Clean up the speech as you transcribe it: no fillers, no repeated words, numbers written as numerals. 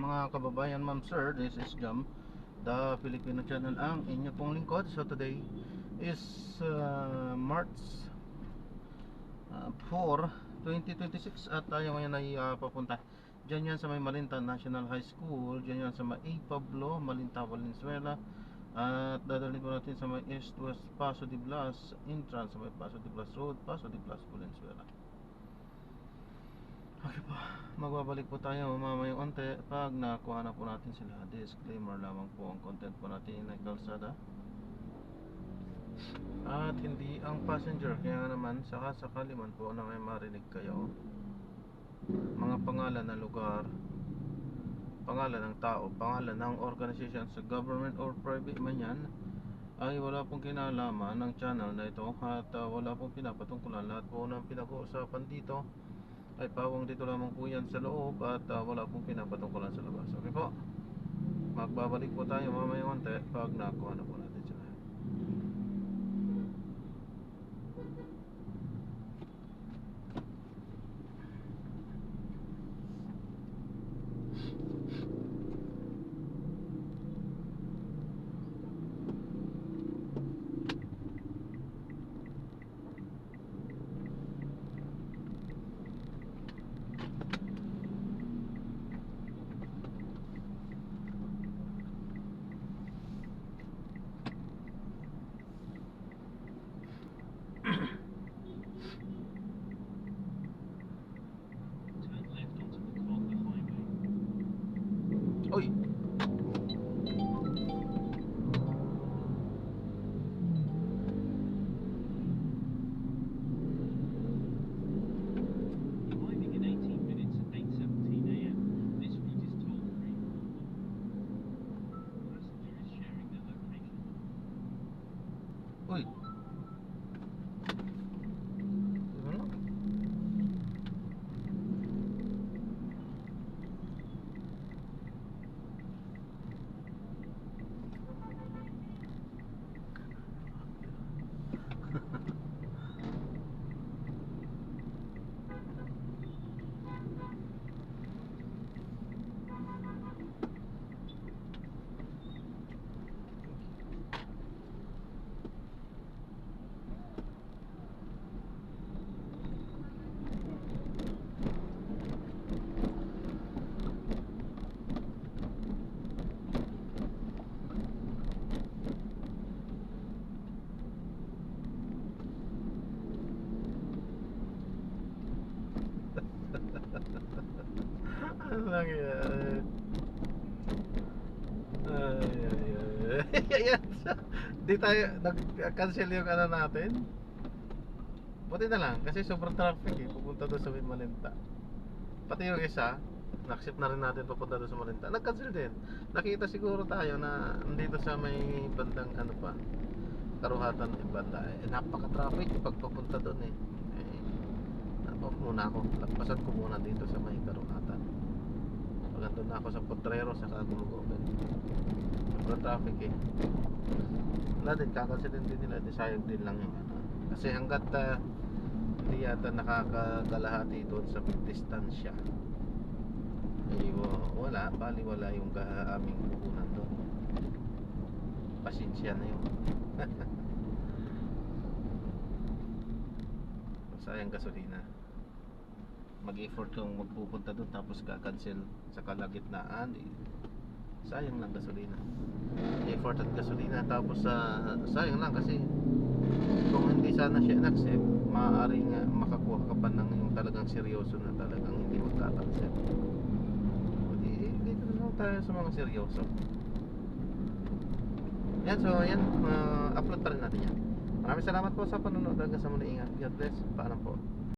Mga kababayan, ma'am, sir, this is Jam, the Filipino channel, ang inyo pong lingkod. So today is March 4, 2026 at tayo ngayon ay papunta dyan yan sa may Malinta National High School, dyan yan sa may A. Pablo, Malinta, Valenzuela. At dadalhin po natin sa may East West Paso de Blas entrance, sa may Paso de Blas Road, Paso de Blas, Valenzuela. Okay po, magbabalik po tayo mamayang onte pag nakuha na po natin sila. Disclaimer lamang po, ang content po natin ay kalsada at hindi ang passenger. Kaya naman sakasakali man po na may marinig kayo mga pangalan ng lugar, pangalan ng tao, pangalan ng organization sa government or private man yan, ay wala pong kinalaman ng channel na ito at wala pong pinapatungkulan. Lahat po ng pinag-uusapan dito ay pawang dito lamang po yan sa loob at wala pong pinapatungkulan sa labas. Okay po, magbabalik po tayo mamayang onte pag nakuha na po natin sila. Uy! Arriving in 18 minutes at 8:17 a.m. This route is toll-free. Passenger is sharing their location. Uy! Ano? Ano lang yan? Ayan. Di tayo nag-cancel yung ano natin. Buti na lang kasi sobrang traffic eh, pupunta doon sa may Malinta. Pati yung isa, na-accept na rin natin papunta doon sa Malinta. Nag-cancel din. Nakita siguro tayo na dito sa may bandang ano pa, Karuhatan ng banda. Napaka-traffic pag papunta doon eh. Off muna ako. Lagpasan ko muna dito sa may Karuhatan. Pag andun na ako sa Potrero sa Kagulugoban. Sobrang traffic eh. Wala din, kakasilin din nila. Sayang din lang yung ano. Kasi hanggat hindi yata nakakakalahati doon sa distansya, eh, wala, bali wala yung aming pupunan doon. Pasensya na yun. Sayang gasolina. Mag-effort kang magpupunta doon tapos ka-cancel sa kalagitnaan eh. Sayang lang gasolina. Effort at gasolina tapos sayang lang kasi kung hindi sana siya in-accept, maaaring makakuha ka pa ng yung talagang seryoso na talagang hindi magkakancel. Dito na lang tayo sa mga seryoso. Yan, so yan, upload pa rin natin yan. Maraming salamat po sa panonood. Hanggang sa muli, ingat. God bless. Paalam po.